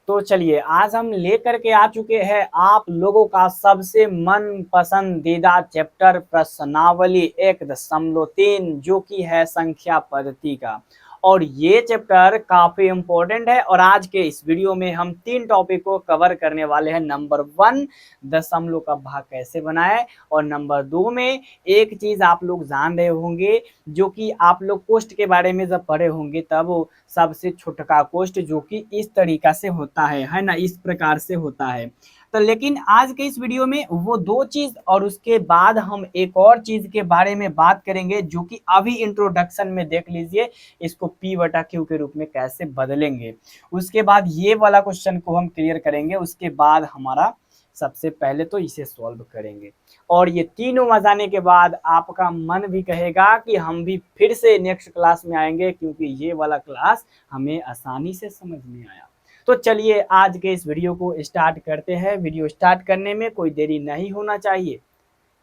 तो चलिए आज हम लेकर के आ चुके हैं आप लोगों का सबसे मन पसंदीदा चैप्टर प्रश्नावली 1.3 जो कि है संख्या पद्धति का। और ये चैप्टर काफी इंपॉर्टेंट है और आज के इस वीडियो में हम 3 टॉपिक को कवर करने वाले हैं। नंबर 1 दशमलव का भाग कैसे बनाए, और नंबर 2 में एक चीज आप लोग जान रहे होंगे जो कि आप लोग कोष्ट के बारे में जब पढ़े होंगे तब वो सबसे छोटका कोष्ट जो कि इस तरीका से होता है ना, इस प्रकार से होता है। तो लेकिन आज के इस वीडियो में वो 2 चीज और उसके बाद हम एक और चीज के बारे में बात करेंगे जो कि अभी इंट्रोडक्शन में देख लीजिए, इसको P बटा Q के रूप में कैसे बदलेंगे। उसके बाद ये वाला क्वेश्चन को हम क्लियर करेंगे, उसके बाद हमारा सबसे पहले तो इसे सॉल्व करेंगे। और ये तीनों आ जाने के बाद आपका मन भी कहेगा कि हम भी फिर से नेक्स्ट क्लास में आएंगे क्योंकि ये वाला क्लास हमें आसानी से समझ में आया। तो चलिए आज के इस वीडियो को स्टार्ट करते हैं। वीडियो स्टार्ट करने में कोई देरी नहीं होना चाहिए,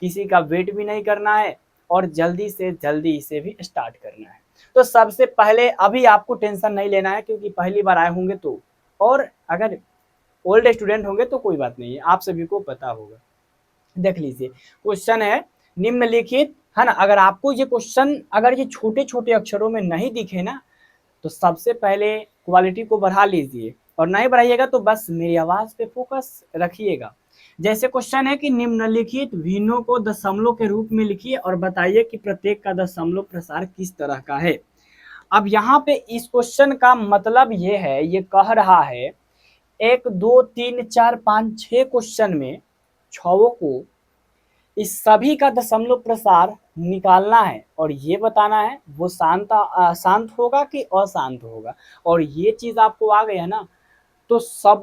किसी का वेट भी नहीं करना है और जल्दी से जल्दी इसे भी स्टार्ट करना है। तो सबसे पहले अभी आपको टेंशन नहीं लेना है क्योंकि पहली बार आए होंगे तो, और अगर ओल्ड स्टूडेंट होंगे तो कोई बात नहीं है, आप सभी को पता होगा। देख लीजिए क्वेश्चन है निम्नलिखित, है ना। अगर आपको ये क्वेश्चन अगर ये छोटे छोटे अक्षरों में नहीं दिखे ना तो सबसे पहले क्वालिटी को बढ़ा लीजिए, और नहीं बढ़ाइएगा तो बस मेरी आवाज पे फोकस रखिएगा। जैसे क्वेश्चन है कि निम्नलिखित भिन्नों को दशमलव के रूप में लिखिए और बताइए कि प्रत्येक का दशमलव प्रसार किस तरह का है। अब यहाँ पे इस क्वेश्चन का मतलब ये है, ये कह रहा है 1 2 3 4 5 6 क्वेश्चन में छवों को इस सभी का दशमलव प्रसार निकालना है और ये बताना है वो शांत होगा कि अशांत होगा। और ये चीज आपको आ गया ना तो सब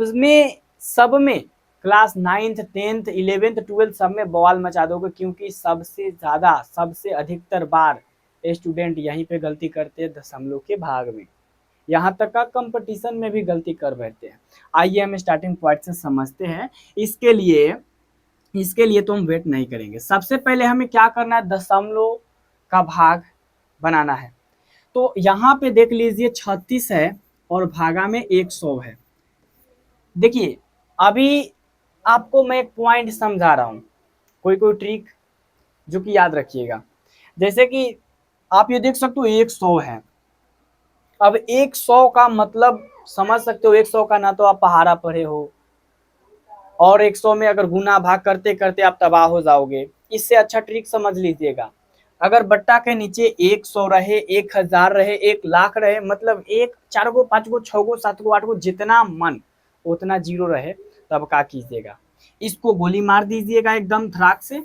में class 9th 10th 11th 12th सब में बवाल मचा दोगे, क्योंकि सबसे ज्यादा सबसे अधिकतर बार स्टूडेंट यहीं पे गलती करते हैं दशमलव के भाग में, यहाँ तक का कंपटीशन में भी गलती कर बैठते हैं। आइए हम स्टार्टिंग पॉइंट से समझते हैं। इसके लिए तो हम वेट नहीं करेंगे, सबसे पहले हमें क्या करना है, दशमलव का भाग बनाना है। तो यहाँ पे देख लीजिए 36 है और भागा में 100 है। देखिए अभी आपको मैं एक पॉइंट समझा रहा हूँ, कोई कोई ट्रिक जो कि याद रखिएगा। जैसे कि आप ये देख सकते हो 100 है, अब 100 का मतलब समझ सकते हो, 100 का ना तो आप पहाड़ा पढ़े हो और 100 में अगर गुना भाग करते करते आप तबाह हो जाओगे। इससे अच्छा ट्रिक समझ लीजिएगा, अगर बट्टा के नीचे 100 रहे, 1000 रहे, 1 लाख रहे, मतलब 1 4 गो 5 गो 6 गो 7 गो 8 गो जितना मन उतना जीरो रहे, तब क्या कीजिएगा, इसको गोली मार दीजिएगा एकदम धड़ाक से।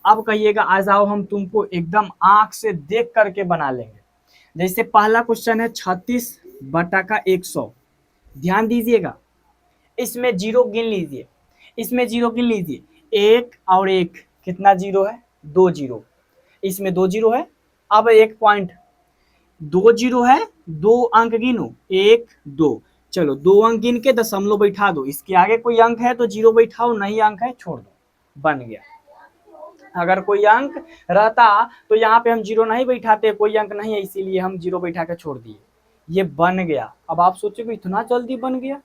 अब कहिएगा आ जाओ हम तुमको एकदम आंख से देख करके बना लेंगे। जैसे पहला क्वेश्चन है 36 बटा का 100, ध्यान दीजिएगा, इसमें जीरो गिन लीजिए, इसमें जीरो गिन लीजिए, 1 और 1 कितना जीरो है, 2 जीरो, इसमें 2 जीरो है। अब एक पॉइंट, 2 जीरो है, 2 अंक गिनो, 1 2, चलो 2 अंक गिन के दशमलव बैठा दो, इसके आगे कोई अंक है तो जीरो बैठाओ, नहीं अंक है छोड़ दो, बन गया। अगर कोई अंक रहता तो यहाँ पे हम जीरो नहीं बैठाते, कोई अंक नहीं है इसीलिए हम जीरो बैठा के छोड़ दिए, ये बन गया। अब आप सोचोगे इतना जल्दी बन गया,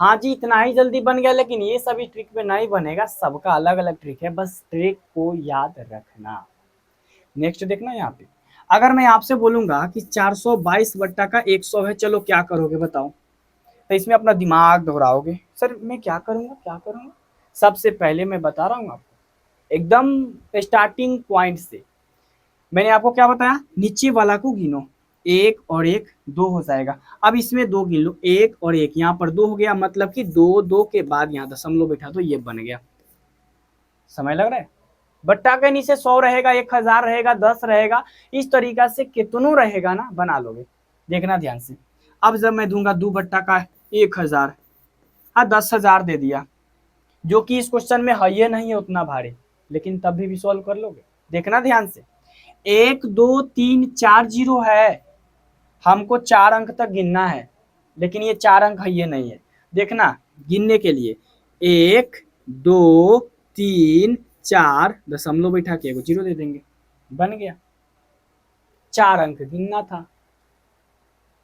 हाँ जी इतना ही जल्दी बन गया, लेकिन ये सभी ट्रिक में नहीं बनेगा, सबका अलग अलग ट्रिक है, बस ट्रिक को याद रखना। नेक्स्ट देखना यहाँ पे, अगर मैं आपसे बोलूंगा कि 422 बट्टा का 100 है, चलो क्या करोगे बताओ, तो इसमें अपना दिमाग दोहराओगे, सर मैं क्या करूंगा क्या करूंगा। सबसे पहले मैं बता रहा हूँ आपको एकदम स्टार्टिंग पॉइंट से, मैंने आपको क्या बताया, नीचे वाला को गिनो, 1 और 1 2 हो जाएगा। अब इसमें 2 गिन लो, 1 और 1 यहाँ पर 2 हो गया, मतलब कि 2 2 के बाद यहाँ दशमलव बैठा तो ये बन गया। समय लग रहा है, बट्टा के नीचे 100 रहेगा, 1000 रहेगा, 10 रहेगा, इस तरीका से कितनों रहेगा ना बना लोगे। देखना ध्यान से, अब जब मैं दूंगा 2 बट्टा का 1000, हाँ 10,000 दे दिया, जो कि इस क्वेश्चन में है ये नहीं है उतना भारी, लेकिन तब भी सॉल्व कर लोगे। देखना ध्यान से, 1 2 3 4 जीरो है, हमको 4 अंक तक गिनना है, लेकिन ये 4 अंक है ये नहीं है। देखना गिनने के लिए 1 2 3 4 दशमलव बैठा के जीरो दे देंगे, बन गया। 4 अंक गिनना था।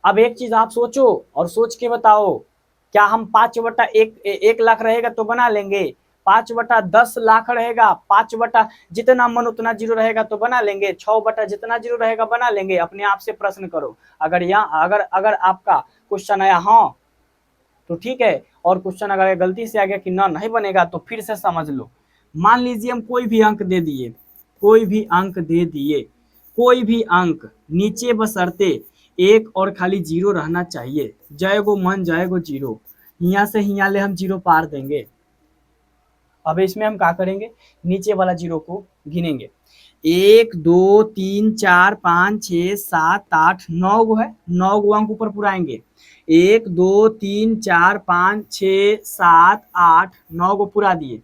अब एक चीज आप सोचो और सोच के बताओ, क्या हम 5/1 रहेगा तो बना लेंगे, 5/10 लाख रहेगा, 5 जितना मन उतना जीरो रहेगा तो बना लेंगे, 6 जितना जीरो रहेगा बना लेंगे। अपने आप से प्रश्न करो। अगर यहाँ अगर आपका क्वेश्चन आया हाँ तो ठीक है, और क्वेश्चन अगर गलती से आ गया कि ना नहीं बनेगा तो फिर से समझ लो। मान लीजिए हम कोई भी अंक दे दिए, कोई भी अंक नीचे बशर्ते 1 और खाली 0 रहना चाहिए। जाएगो मन जाएगो जीरो, यहाँ से यहाँ ले हम 0 पार देंगे। अब इसमें हम क्या करेंगे, नीचे वाला 0 को गिनेंगे। 1 2 3 4 5 6 7 8 9 गो है, 9 गो अंक ऊपर पुराएंगे। 1 2 3 4 5 6 7 8 9 गो पुरा दिए।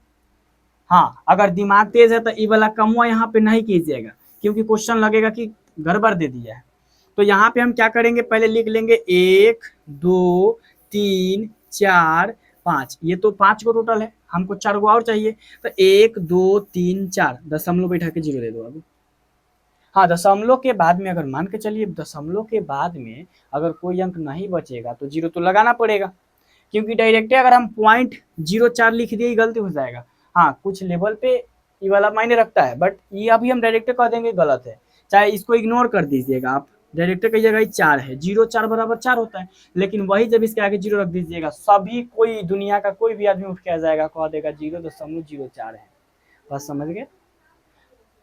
हाँ, अगर दिमाग तेज है तो ये वाला कमुआ यहाँ पे नहीं कीजिएगा, क्योंकि क्वेश्चन लगेगा कि गड़बड़ दे दिया है। तो यहाँ पे हम क्या करेंगे, पहले लिख लेंगे 1 2 3 4 5, ये तो 5 को टोटल है, हमको 4 गो और चाहिए। तो 1 2 3 4 दशमलव बैठा के 0 दे दो अभी। हाँ, दशमलव के बाद में अगर मान के चलिए दशमलव के बाद में अगर कोई अंक नहीं बचेगा तो 0 तो लगाना पड़ेगा, क्योंकि डायरेक्ट अगर हम .04 लिख दिए गलती हो जाएगा। हाँ, कुछ लेवल पे ये वाला मायने रखता है, बट ये अभी हम डायरेक्ट कह देंगे गलत है, चाहे इसको इग्नोर कर दीजिएगा आप। डायरेक्ट की जगह 4 है, 0 4 बराबर 4 होता है, लेकिन वही जब इसके आगे 0 रख दीजिएगा, सभी कोई दुनिया का कोई भी आदमी उठ के आ जाएगा, कह देगा 0.04 है। बस समझ गए।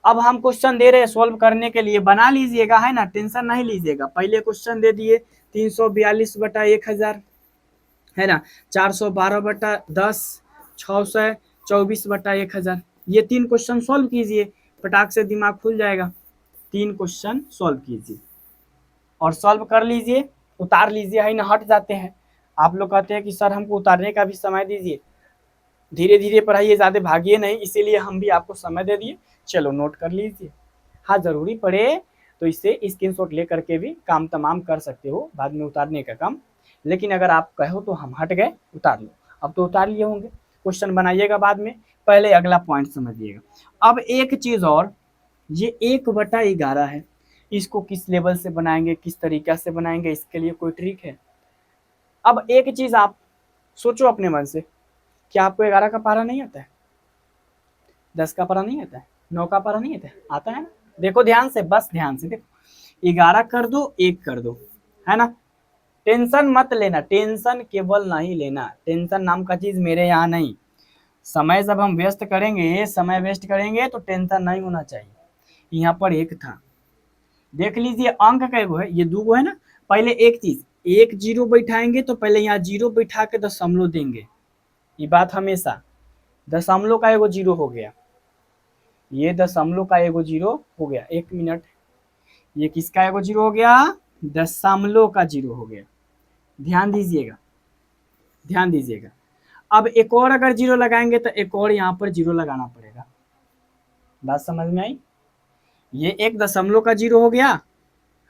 अब हम क्वेश्चन दे रहे हैं सोल्व करने के लिए, बना लीजिएगा है ना, टेंशन नहीं लीजिएगा। पहले क्वेश्चन दे दिए 342/1000 है ना, 412/10, 624/1000, ये 3 क्वेश्चन सॉल्व कीजिए, फटाक से दिमाग खुल जाएगा। 3 क्वेश्चन सॉल्व कीजिए और सॉल्व कर लीजिए, उतार लीजिए है ना, हट जाते हैं। आप लोग कहते हैं कि सर हमको उतारने का भी समय दीजिए, धीरे धीरे पढ़ाइए, ज़्यादा भागिए नहीं, इसीलिए हम भी आपको समय दे दिए। चलो नोट कर लीजिए, हाँ जरूरी पड़े तो इससे स्क्रीनशॉट ले करके भी काम तमाम कर सकते हो बाद में उतारने का काम। लेकिन अगर आप कहो तो हम हट गए, उतार लो। अब तो उतार लिए होंगे, क्वेश्चन बनाइएगा बाद में, पहले अगला पॉइंट समझिएगा। अब एक चीज़ और, ये 1/11 है, इसको किस लेवल से बनाएंगे, किस तरीका से बनाएंगे, इसके लिए कोई ट्रिक है? अब एक चीज़ आप सोचो अपने मन से, क्या आपको 11 का पारा नहीं आता है, 10 का पारा नहीं आता है, 9 का पारा नहीं आता है? आता है ना। देखो ध्यान से, बस ध्यान से देखो, 11 कर दो, 1 कर दो, है ना। टेंशन मत लेना, टेंशन केवल नहीं लेना, टेंशन नाम का चीज मेरे यहाँ नहीं। समय जब हम वेस्ट करेंगे, समय वेस्ट करेंगे तो टेंशन नहीं होना चाहिए। यहाँ पर 1 था, देख लीजिए अंक कै गो है, ये 2 गो है ना। पहले एक चीज, 1 0 बैठाएंगे तो पहले यहाँ 0 बैठा के दशमलव देंगे, ये बात हमेशा। दशमलव का एगो 0 हो गया, ये दशमलव का एगो 0 हो गया। 1 मिनट, ये किसका एगो 0 हो गया, दशमलव का 0 हो गया। ध्यान दीजिएगा, ध्यान दीजिएगा। अब एक और अगर 0 लगाएंगे तो एक और यहाँ पर 0 लगाना पड़ेगा। बात समझ में आई? ये एक दशमलव का 0 हो गया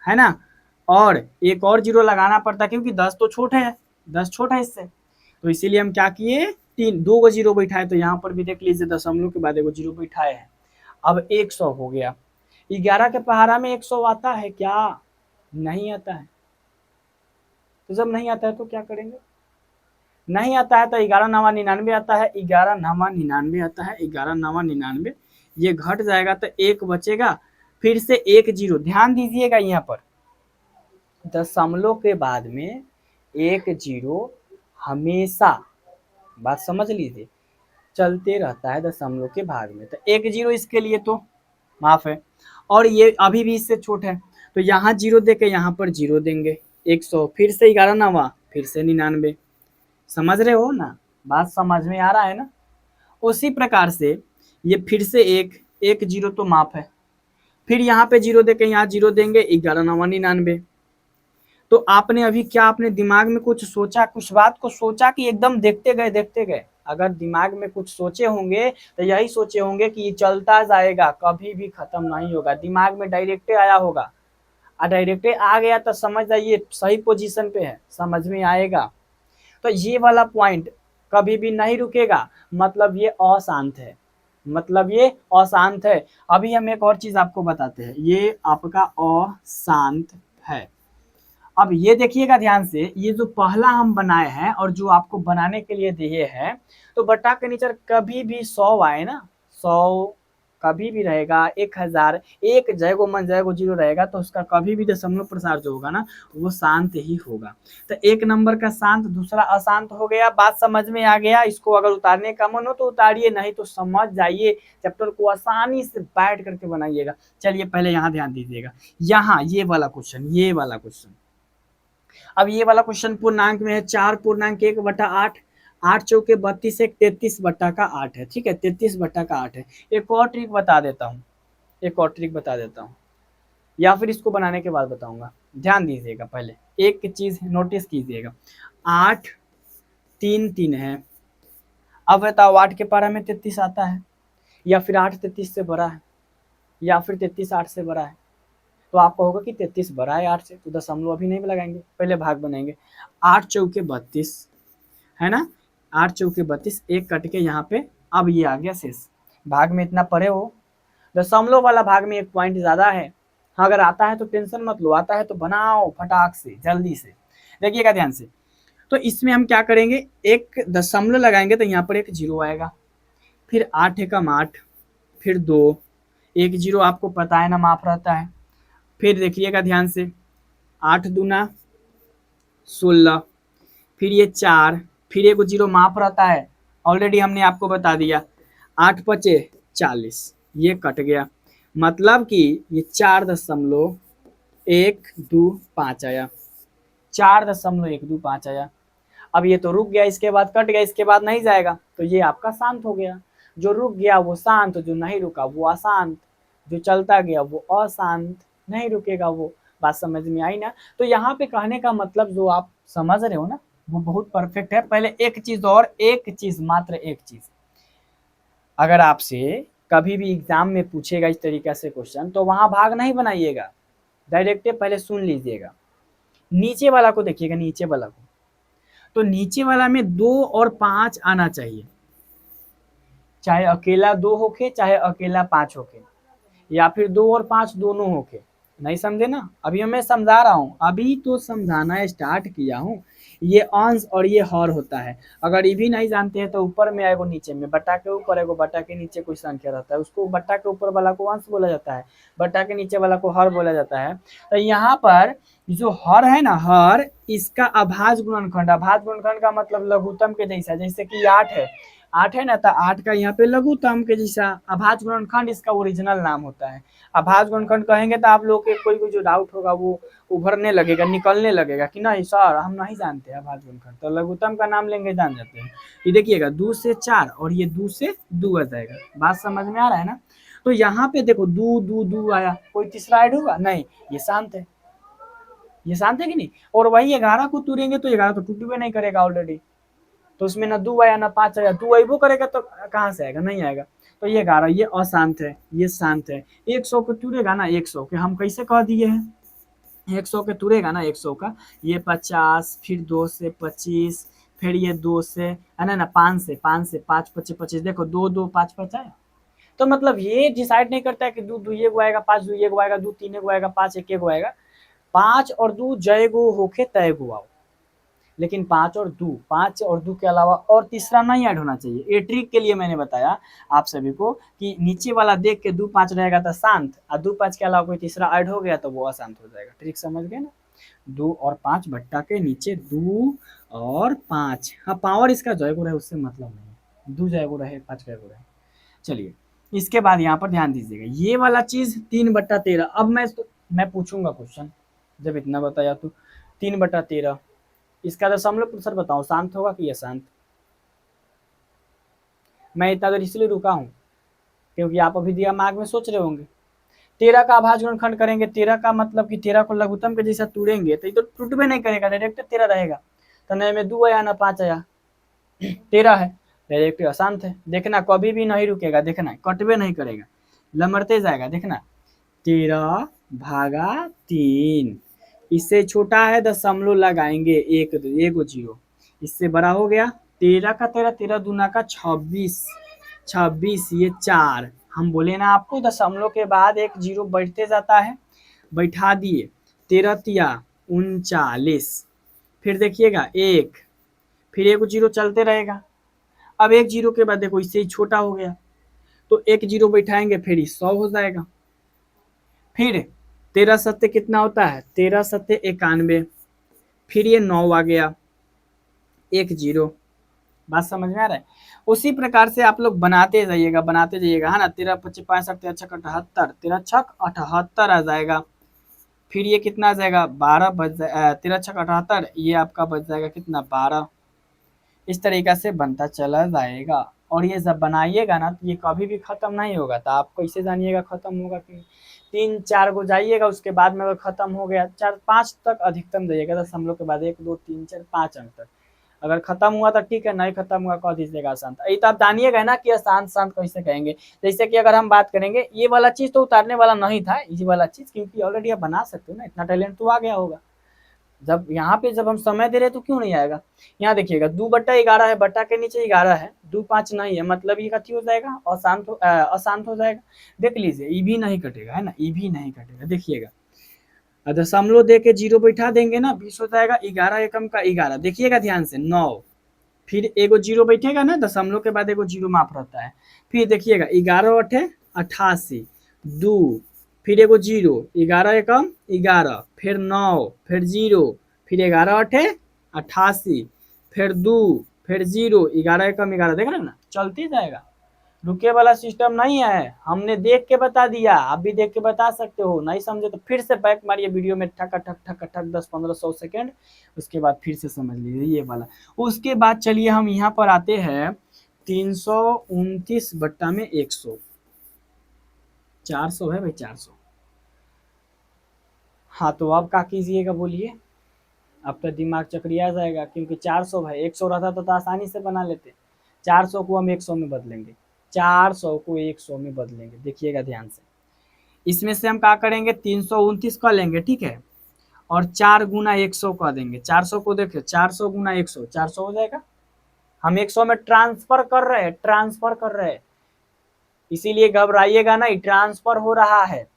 है ना, और एक और 0 लगाना पड़ता है, क्योंकि 10 तो छोटा है, 10 छोटा है इससे, तो इसीलिए हम क्या किए, 2 गो 0 बैठाए। तो यहाँ पर भी देख लीजिए दशमलव के बाद एगो 0 बैठाए हैं। अब 100 हो गया। 11 के पहाड़ा में 100 आता है क्या? नहीं आता है। तो जब नहीं आता है तो क्या करेंगे? नहीं आता है तो 11 9 99 आता है, 11 9 99 आता है, 11 9 99, ये घट जाएगा तो 1 बचेगा, फिर से 1 0। ध्यान दीजिएगा, यहाँ पर दशमलव के बाद में 1 0 हमेशा, बात समझ लीजिए, चलते रहता है दशमलव के भाग में। तो 1 0 इसके लिए तो माफ है, और ये अभी भी इससे छोटा है, तो यहाँ 0 दे के यहाँ पर 0 देंगे। 100, फिर से 11 9, फिर से 99। समझ रहे हो ना, बात समझ में आ रहा है ना। उसी प्रकार से ये फिर से 1 0 तो माफ है, फिर यहाँ पे 0 दे के यहाँ 0 देंगे, 11 9 99। तो आपने अभी क्या अपने दिमाग में कुछ सोचा, कुछ बात को सोचा कि एकदम देखते गए? अगर दिमाग में कुछ सोचे होंगे तो यही सोचे होंगे कि ये चलता जाएगा, कभी भी खत्म नहीं होगा। दिमाग में डायरेक्ट आया होगा, और डायरेक्ट आ गया तो समझ जाइए सही पोजीशन पे है, समझ में आएगा। तो ये वाला पॉइंट कभी भी नहीं रुकेगा, मतलब ये अशांत है, मतलब ये अशांत है। अभी हम एक और चीज आपको बताते हैं, ये आपका अशांत है। अब ये देखिएगा ध्यान से, ये जो पहला हम बनाए हैं और जो आपको बनाने के लिए दिए हैं, तो बटा के नीचे कभी भी 100 आए ना, 100 कभी भी रहेगा, 1000, एक जयगो मन जयगो जीरो रहेगा, तो उसका कभी भी दशमलव प्रसार जो होगा ना वो शांत ही होगा। तो एक नंबर का शांत, दूसरा अशांत हो गया। बात समझ में आ गया? इसको अगर उतारने का मन हो तो उतारिए, नहीं तो समझ जाइए, चैप्टर को आसानी से बैठ करके बनाइएगा। चलिए पहले यहाँ ध्यान दीजिएगा, यहाँ ये वाला क्वेश्चन, ये वाला क्वेश्चन। अब ये वाला क्वेश्चन पूर्णांक में है, 4 पूर्णांक 1/8, 8 चौके 32, एक 33/8 है। ठीक है, 33/8 है। एक और ट्रिक बता देता हूँ, एक और ट्रिक बता देता हूँ, या फिर इसको बनाने के बाद बताऊंगा। ध्यान दीजिएगा, पहले एक चीज नोटिस कीजिएगा, 8 3 3 है। अब बताओ 8 के पारा में 33 आता है, या फिर 8 33 से बड़ा है, या फिर 33 8 से बड़ा है? तो आपको होगा कि 33 बड़ा है 8 से, तो दशमलव अभी नहीं लगाएंगे, पहले भाग बनाएंगे। 8 चौके 32 है ना, 8 चौके 32, एक कट के यहाँ पे, अब ये आ गया शेष। भाग में इतना परे हो, दशमलव वाला भाग में 1 पॉइंट ज्यादा है। हाँ, अगर आता है तो टेंशन मत लो, आता है तो बनाओ फटाक से जल्दी से। देखिएगा ध्यान से, तो इसमें हम क्या करेंगे, एक दशमलव लगाएंगे तो यहाँ पर एक जीरो आएगा, फिर 8 एकम 8, फिर 2, एक जीरो आपको पता है ना माफ रहता है। फिर देखिएगा ध्यान से, 8 दूना 16, फिर ये 4, फिर एक जीरो माफ रहता है, ऑलरेडी हमने आपको बता दिया। 8 पचे 40, ये कट गया, मतलब कि ये 4.125 आया, 4.125 आया। अब ये तो रुक गया, इसके बाद कट गया, इसके बाद नहीं जाएगा, तो ये आपका शांत हो गया। जो रुक गया वो शांत, जो नहीं रुका वो अशांत, जो चलता गया वो अशांत, नहीं रुकेगा वो। बात समझ में आई ना? तो यहाँ पे कहने का मतलब जो आप समझ रहे हो ना, वो बहुत परफेक्ट है। पहले एक चीज और, एक चीज, मात्र एक चीज, अगर आपसे कभी भी एग्जाम में पूछेगा इस तरीके से क्वेश्चन, तो वहां भाग नहीं बनाइएगा, डायरेक्ट पहले सुन लीजिएगा। नीचे वाला को देखिएगा, नीचे वाला को, तो नीचे वाला में 2 और 5 आना चाहिए, चाहे अकेला 2 होके, चाहे अकेला 5 होके, या फिर 2 और 5 दोनों होके। नहीं समझे ना? अभी मैं समझा रहा हूँ, अभी तो समझाना स्टार्ट किया हूँ। ये अंश और ये हर होता है। अगर ये भी नहीं जानते हैं तो ऊपर में आएगो, नीचे में, बटा के ऊपर आएगो, बटा के नीचे कोई संख्या रहता है, उसको बटा के ऊपर वाला को अंश बोला जाता है, बटा के नीचे वाला को हर बोला जाता है। तो यहाँ पर जो हर है ना, हर, इसका अभाज्य गुणनखंड, अभाज्य गुणनखंड का मतलब लघुत्तम के जैसा, जैसे कि 8 है, 8 है ना, तो 8 का यहाँ पे लघुत्तम के जैसा अभाज्य गुणनखंड इसका ओरिजिनल नाम होता है। अभाज्य गुणनखंड कहेंगे तो आप लोग के कोई जो डाउट होगा वो उभरने लगेगा, निकलने लगेगा कि नहीं सर हम नहीं जानते अभाज्य गुणनखंड, तो लघुत्तम का नाम लेंगे जान जाते हैं। ये देखिएगा 2 से 4 और ये 2 से 2 आ जाएगा। बात समझ में आ रहा है ना? तो यहाँ पे देखो 2 2 2 आया, कोई तीसरा ऐड होगा नहीं, ये शांत है, ये शांत है कि नहीं? और वही 11 को तोड़ेंगे तो 11 तो टूटबे नहीं करेगा ऑलरेडी, तो उसमें ना 2 आया ना 5 आया, 2 अबो करेगा तो कहाँ से आएगा, नहीं आएगा। तो ये 11, ये अशांत है, ये शांत है। 100 को तुरेगा ना, 100 के हम कैसे कह दिए हैं, 100 के तुरेगा ना 100 का, ये 50, फिर 2 से 25, फिर ये 2 से है ना, 5 से 5 पचे 25, देखो 2 2 5 5 आया। तो मतलब ये डिसाइड नहीं करता है कि 2 2 एक आएगा, 5 2 एक आएगा, 2 3 एक आएगा, 5 1 एक आएगा। 5 और 2 जय गो होके तय गो आओ, लेकिन 5 और 2, 5 और 2 के अलावा और तीसरा नहीं ऐड होना चाहिए। ये ट्रिक के लिए मैंने बताया आप सभी को कि नीचे वाला देख के 2 5 रहेगा तो शांत, और 2 5 के अलावा कोई तीसरा ऐड हो गया तो वो अशांत हो जाएगा। ट्रिक समझ गए ना? 2 और 5 भट्टा के नीचे 2 और 5, हाँ पावर इसका जयगुण है उससे मतलब नहीं, 2 जयगुण रहे 5 जयगुण रहे। चलिए इसके बाद यहाँ पर ध्यान दीजिएगा, ये वाला चीज 3/13। अब मैं पूछूंगा क्वेश्चन, जब इतना बताया तो 3/13, इसका दशमलव प्रतिशत बताओ, शांत होगा कि अशांत? मैं इतना देर इसलिए रुका हूं क्योंकि आप अभी दिमाग में सोच रहे होंगे 13 का अभाज्य गुणनखंड करेंगे, 13 का मतलब कि 13 को लघुत्तम के जैसा तोड़ेंगे तो ये तो टूटबे नहीं करेगा, डायरेक्ट 13 रहेगा। तो नए में 2 आया ना 5 आया, 13 है, डायरेक्ट अशांत है। देखना कभी भी नहीं रुकेगा, देखना कटबे नहीं करेगा, लमड़ते जाएगा। देखना 13/3, इससे छोटा है दशमलव लगाएंगे, एक जीरो, इससे बड़ा हो गया 13 का 13, 13 दूना का 26, 26 ये 4, हम बोले ना आपको दशमलव के बाद एक जीरो बैठते जाता है, बैठा दिए। 13 तिया 39। फिर देखिएगा 1, फिर 1 जीरो चलते रहेगा। अब 1 जीरो के बाद देखो इससे ही छोटा हो गया, तो 1 जीरो बैठाएंगे फिर 100 हो जाएगा। फिर 13 सत्ते कितना होता है, 13 सत्ते 91, फिर ये 9 आ गया, 1 जीरो। बात समझ में आ रहा है। उसी प्रकार से आप लोग बनाते जाइएगा है ना। 13 25 65 13 छक 78, 13 छक 78 आ जाएगा। फिर ये कितना आ जाएगा, 12 बच जाए, 13 छक 78, ये आपका बच जाएगा कितना, 12। इस तरीका से बनता चला जाएगा। और ये जब बनाइएगा ना तो ये कभी भी खत्म नहीं होगा। तो आप कैसे जानिएगा खत्म होगा कि 3-4 गो जाइएगा, उसके बाद में अगर खत्म हो गया 4-5 तक अधिकतम जाइएगा, 10 हम लोग के बाद 1 2 3 4 5 अंक तक। अगर खत्म हुआ तो ठीक है, नहीं खत्म हुआ कह दीजिएगा आसान। ये तो आप जानिएगा ना कि आसान शांत कैसे कहेंगे। जैसे कि अगर हम बात करेंगे, ये वाला चीज तो उतारने वाला नहीं था, ये वाला चीज, क्योंकि ऑलरेडी आप बना सकते हो ना, इतना टैलेंट तो आ गया होगा। जब यहाँ पे जब हम समय दे रहे हैं तो क्यों नहीं आएगा। यहाँ देखिएगा 2/11 है, बट्टा के नीचे 11 है, 2-5 नहीं है, मतलब ये कथी हो जाएगा, अशांत हो जाएगा। देख लीजिए ये भी नहीं कटेगा है ना, ये भी नहीं कटेगा। देखिएगा दशमलव दे के 0 बैठा देंगे ना, 20 हो जाएगा। 11 एकम का 11, देखिएगा ध्यान से 9, फिर एगो 0 बैठेगा ना, दशमलव के बाद एगो 0 माफ रहता है। फिर देखिएगा 11 8 88, 2, फिर एगो 0, 11 एकम 11, फिर 9, फिर 0, फिर 11 8 88, फिर 2, फिर 0, 11 एकम 11, देख रहे हैं ना, चलते जाएगा। रुके वाला सिस्टम नहीं है, हमने देख के बता दिया, आप भी देख के बता सकते हो। नहीं समझे तो फिर से बैक मारिए वीडियो में, ठक ठक ठक ठक 10-15-100 सेकेंड, उसके बाद फिर से समझ लीजिए ये वाला। उसके बाद चलिए हम यहाँ पर आते हैं 329 बट्टा में 100, 400 है भाई, 400। हाँ तो अब क्या कीजिएगा बोलिए, अब तो दिमाग चकरिया जाएगा, क्योंकि 400 है, 100 रहता तो आसानी से बना लेते। 400 को हम 100 में बदलेंगे, 400 को 100 में बदलेंगे, देखिएगा ध्यान से। इसमें से हम क्या करेंगे, 329 कर लेंगे, ठीक है, और 4 गुना 100 कर देंगे। 400 को देखिए, 400 गुना 100, 400 हो जाएगा। हम 100 में ट्रांसफर कर रहे हैं, ट्रांसफर कर रहे हैं, इसीलिए घबराइएगा नहीं, ट्रांसफर हो रहा है।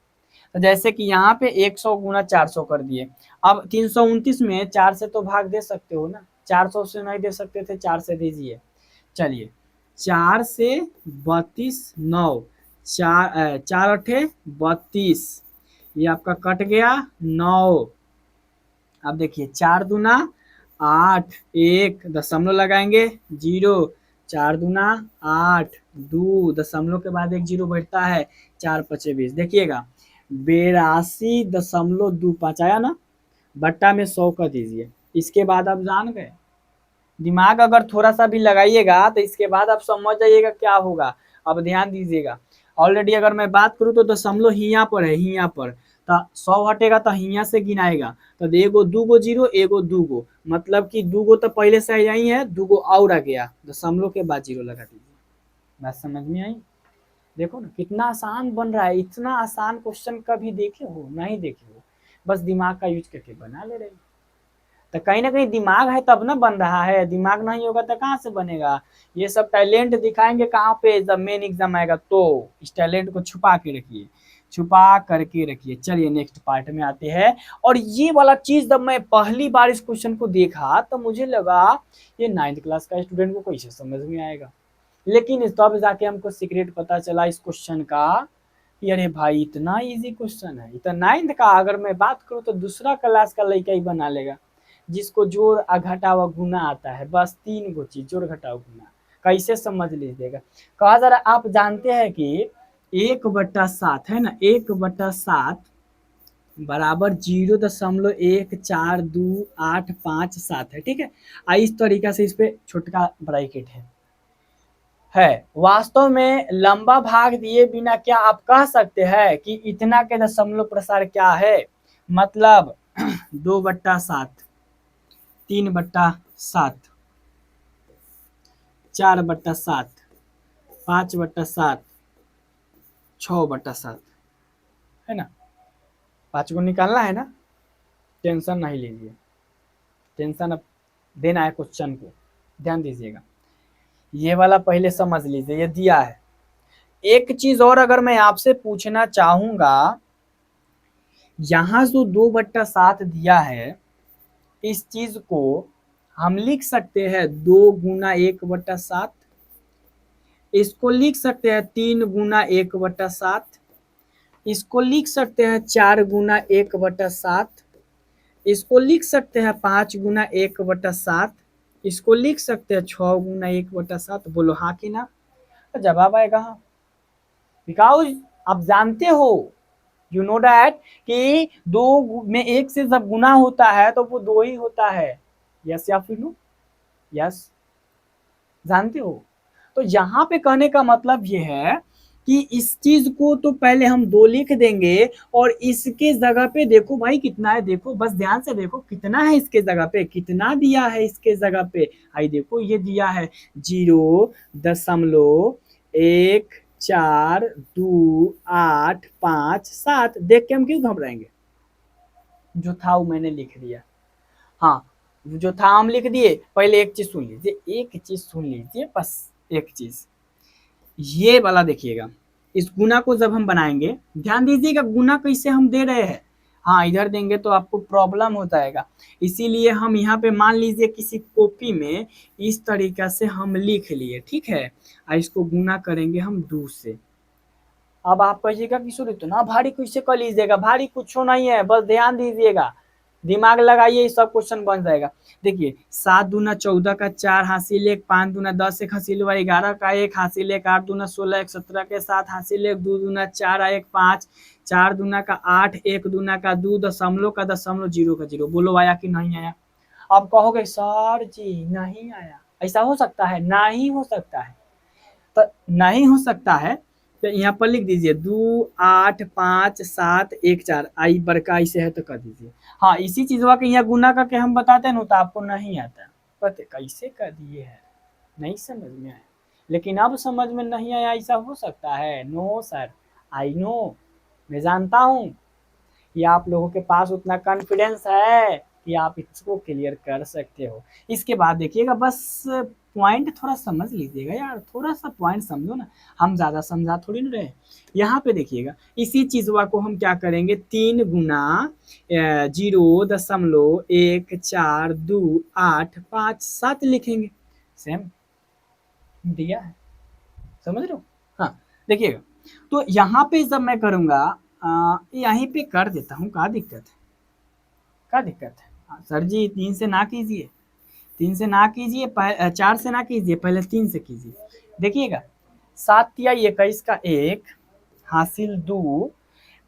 तो जैसे कि यहाँ पे 100 गुना 400 कर दिए। अब 329 में 4 से तो भाग दे सकते हो ना, 400 से नहीं दे सकते थे, 4 से दीजिए। चलिए 4 से 32 9, 4 अठे 32, ये आपका कट गया 9। अब देखिए 4 दूना 8, 1 दशमलव लगाएंगे 0, 4 दूना 8, 2 दशमलव के बाद 1 0 बैठता है, 4 5 20, देखिएगा 82.25 आया ना, बट्टा में 100 कर दीजिए। इसके बाद आप जान गए, दिमाग अगर थोड़ा सा भी लगाइएगा तो इसके बाद आप समझ जाइएगा क्या होगा। अब ध्यान दीजिएगा, ऑलरेडी अगर मैं बात करूँ तो दशमलव हियाँ पर है, हियाँ पर, तो 100 हटेगा तो हियाँ से गिनाएगा, तो एगो 2 गो 0, एगो 2 गो, मतलब कि 2 गो तो पहले से यही है, 2 गो और आ गया, दशमलव के बाद 0 लगा दीजिए। बात समझ में आई। देखो ना कितना आसान बन रहा है, इतना आसान क्वेश्चन कभी देखे हो, नहीं देखे हो, बस दिमाग का यूज करके बना ले रहे हो। तो कहीं ना कहीं दिमाग है तब ना बन रहा है, दिमाग नहीं होगा तो कहाँ से बनेगा। ये सब टैलेंट दिखाएंगे कहाँ पे, जब मेन एग्जाम आएगा तो इस टैलेंट को छुपा के रखिए, छुपा करके रखिए। चलिए नेक्स्ट पार्ट में आते हैं। और ये वाला चीज जब मैं पहली बार इस क्वेश्चन को देखा तो मुझे लगा ये 9th क्लास का स्टूडेंट को कैसे समझ में आएगा, लेकिन तब जाके हमको सीक्रेट पता चला इस क्वेश्चन का कि अरे भाई इतना इजी क्वेश्चन है। इतना 9th का, अगर मैं बात करूँ तो दूसरा क्लास का लड़का ही बना लेगा, जिसको जोड़ घटा व गुना आता है, बस 3 गो चीज, जोड़ घटा गुना, कैसे समझ लीजिएगा। कहा जरा, आप जानते हैं कि 1/7 है ना, 1/7 बराबर 0.14285 है, ठीक है। इस तरीका से इस पे छोटका ब्रैकेट है। वास्तव में लंबा भाग दिए बिना क्या आप कह सकते हैं कि इतना के दशमलव प्रसार क्या है, मतलब 2/7, 3/7, 4/7, 5/7, 6/7, है ना। 5 को निकालना है ना, टेंशन नहीं लीजिए, टेंशन अब देना है क्वेश्चन को, ध्यान दीजिएगा। ये वाला पहले समझ लीजिए, ये दिया है। एक चीज और अगर मैं आपसे पूछना चाहूंगा, यहां जो 2/7 दिया है इस चीज को हम लिख सकते हैं 2 गुना 1/7, इसको लिख सकते हैं 3 गुना 1/7, इसको लिख सकते हैं 4 गुना 1/7, इसको लिख सकते हैं 5 गुना 1/7, इसको लिख सकते हैं 6 गुना 1/7। बोलो हाँ कि ना? तो जवाब आएगा हाँ, बिकॉज आप जानते हो, यू नो डैट कि 2 में 1 से जब गुना होता है तो वो 2 ही होता है। यस या फिर नो? यस, जानते हो। तो यहाँ पे कहने का मतलब ये है कि इस चीज को तो पहले हम 2 लिख देंगे और इसके जगह पे देखो भाई कितना है, देखो बस ध्यान से देखो कितना है इसके जगह पे, कितना दिया है इसके जगह पे। आई देखो ये दिया है 0.142857। देख के हम क्यों घबराएंगे, जो था वो मैंने लिख दिया। हाँ, जो था हम लिख दिए। पहले एक चीज सुन लीजिए, एक चीज सुन लीजिए, बस एक चीज, ये वाला देखिएगा। इस गुना को जब हम बनाएंगे, ध्यान दीजिएगा गुना कैसे हम दे रहे हैं। हाँ, इधर देंगे तो आपको प्रॉब्लम हो जाएगा, इसीलिए हम यहाँ पे मान लीजिए किसी कॉपी में इस तरीका से हम लिख लिए, ठीक है। और इसको गुना करेंगे हम 2 से। अब आप कहिएगा कि सर इतना भारी कैसे कर लीजिएगा, भारी कुछ नहीं है, बस ध्यान दीजिएगा, दिमाग लगाइए, सब क्वेश्चन बन जाएगा। देखिए 7 दूना 14 का 4 हासिल 1, 5 दूना 10 1 हासिल 11 का 1 हासिल 1, 8 दूना 16 1 17 के 7 हासिल 1, 2 दूना 4 1 5, 4 दूना का 8, 1 दूना का 2, दशमलव का दशमलव, 0 का 0। बोलो आया कि नहीं आया? अब कहोगे सर जी नहीं आया, ऐसा हो सकता है? नहीं हो सकता है। तो नहीं हो सकता है तो यहाँ पर लिख दीजिए 2 8 5 7 1 4, आई बड़का ऐसे है तो कर दीजिए। हाँ, इसी चीज के यहाँ गुना करके हम बताते हैं ना, तो आपको नहीं आता, पता कैसे कर दिए है, नहीं समझ में आया। लेकिन अब समझ में नहीं आया, ऐसा हो सकता है? नो सर, आई नो, मैं जानता हूँ कि आप लोगों के पास उतना कॉन्फिडेंस है कि आप इसको क्लियर कर सकते हो। इसके बाद देखिएगा, बस पॉइंट थोड़ा समझ लीजिएगा यार, थोड़ा सा पॉइंट समझो ना, हम ज्यादा समझा थोड़ी ना रहे। यहाँ पे देखिएगा, इसी चीजवा को हम क्या करेंगे, 3 गुना 0.142857 लिखेंगे। सेम दिया है, समझ रहे हो? हाँ, देखिएगा, तो यहाँ पे जब मैं करूंगा, यहीं पे कर देता हूँ, क्या दिक्कत है, क्या दिक्कत है? सर जी 3 से ना कीजिए, 3 से ना कीजिए, 4 से ना कीजिए, पहले 3 से कीजिए। देखिएगा, 7 तिहाई 21 का 1 हासिल 2,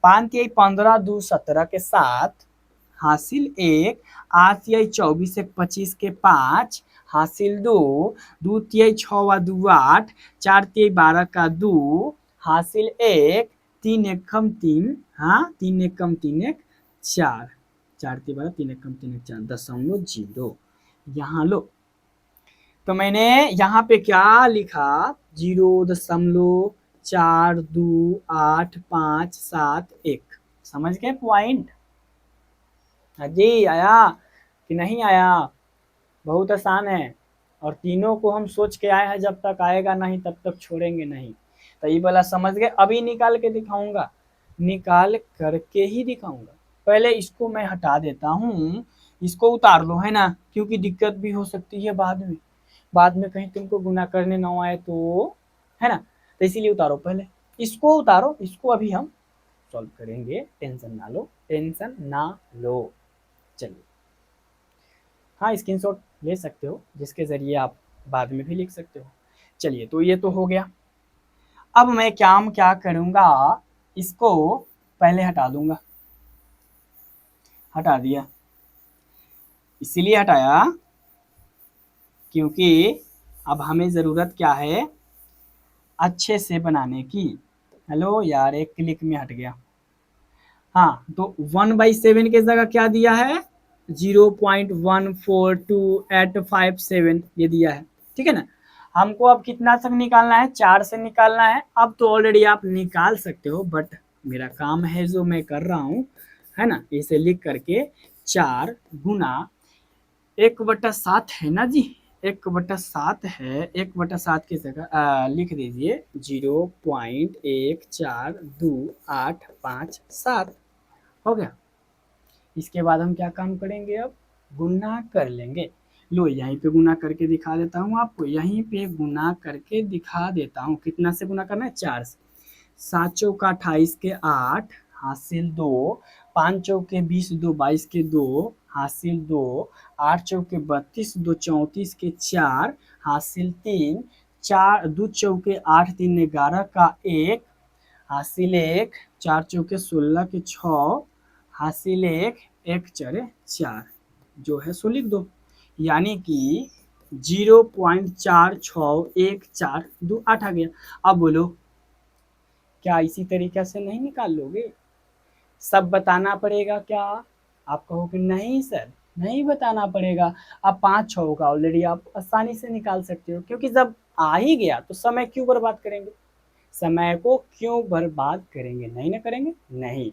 5 तिहाई 15 2 17 के 7 हासिल 1, 8 तिहाई 24 1 25 के 5 हासिल 2, 2 तिहाई 6 व 2 8, 4 तिहाई 12 का 2 हासिल 1, 3 एकम 3, हाँ 3 एकम 3 1 4, 4 तिहाई 12, 3 एकम 3 1 4, दशमलव 0। यहाँ लो, तो मैंने यहाँ पे क्या लिखा, 0.428571। समझ गए पॉइंट? हाँ जी, आया कि नहीं आया? बहुत आसान है, और तीनों को हम सोच के आए हैं, जब तक आएगा नहीं तब तक छोड़ेंगे नहीं। तो ये वाला समझ गए? अभी निकाल के दिखाऊंगा, निकाल करके ही दिखाऊंगा। पहले इसको मैं हटा देता हूँ, इसको उतार लो, है ना, क्योंकि दिक्कत भी हो सकती है बाद में, बाद में कहीं तुमको गुना करने ना आए तो, है ना। तो इसीलिए उतारो, पहले इसको उतारो, इसको अभी हम सॉल्व करेंगे, टेंशन ना लो, टेंशन ना लो। चलिए, हाँ स्क्रीनशॉट ले सकते हो, जिसके ज़रिए आप बाद में भी लिख सकते हो। चलिए, तो ये तो हो गया। अब मैं क्या करूँगा, इसको पहले हटा दूंगा, हटा दिया, इसीलिए हटाया क्योंकि अब हमें ज़रूरत क्या है, अच्छे से बनाने की। हेलो यार, एक क्लिक में हट गया। हाँ, तो 1/7 के जगह क्या दिया है, 0.142857 ये दिया है, ठीक है ना। हमको अब कितना तक निकालना है, 4 से निकालना है। अब तो ऑलरेडी आप निकाल सकते हो, बट मेरा काम है जो मैं कर रहा हूँ, है ना, इसे लिख करके 4 गुना 1/7 है ना जी, 1/7 है, 1/7 की जगह लिख दीजिए 0.1428557। हो गया। इसके बाद हम क्या काम करेंगे, अब गुना कर लेंगे। लो यहीं पे गुना करके दिखा देता हूँ आपको, यहीं पे गुना करके दिखा देता हूँ। कितना से गुना करना है? 4 से। 7 चौका 28 के 8 हासिल 2, 5 चौके 20 2 22 के 2 हासिल 2, 8 चौके 32 2 34 के 4 हासिल 3, 4 2 चौके 8 3 11 का 1 हासिल 1, 4 चौके 16 के 6 हासिल 1, 1 चरे 4 जो है सो लिख दो। यानी कि 0.461428 आ गया। अब बोलो क्या इसी तरीके से नहीं निकाल लोगे? सब बताना पड़ेगा क्या? आप कहोगे नहीं सर, नहीं बताना पड़ेगा। अब 5 6 का ऑलरेडी आप आसानी से निकाल सकते हो, क्योंकि जब आ ही गया तो समय क्यों बर्बाद करेंगे? समय को क्यों बर्बाद करेंगे? नहीं ना करेंगे? नहीं।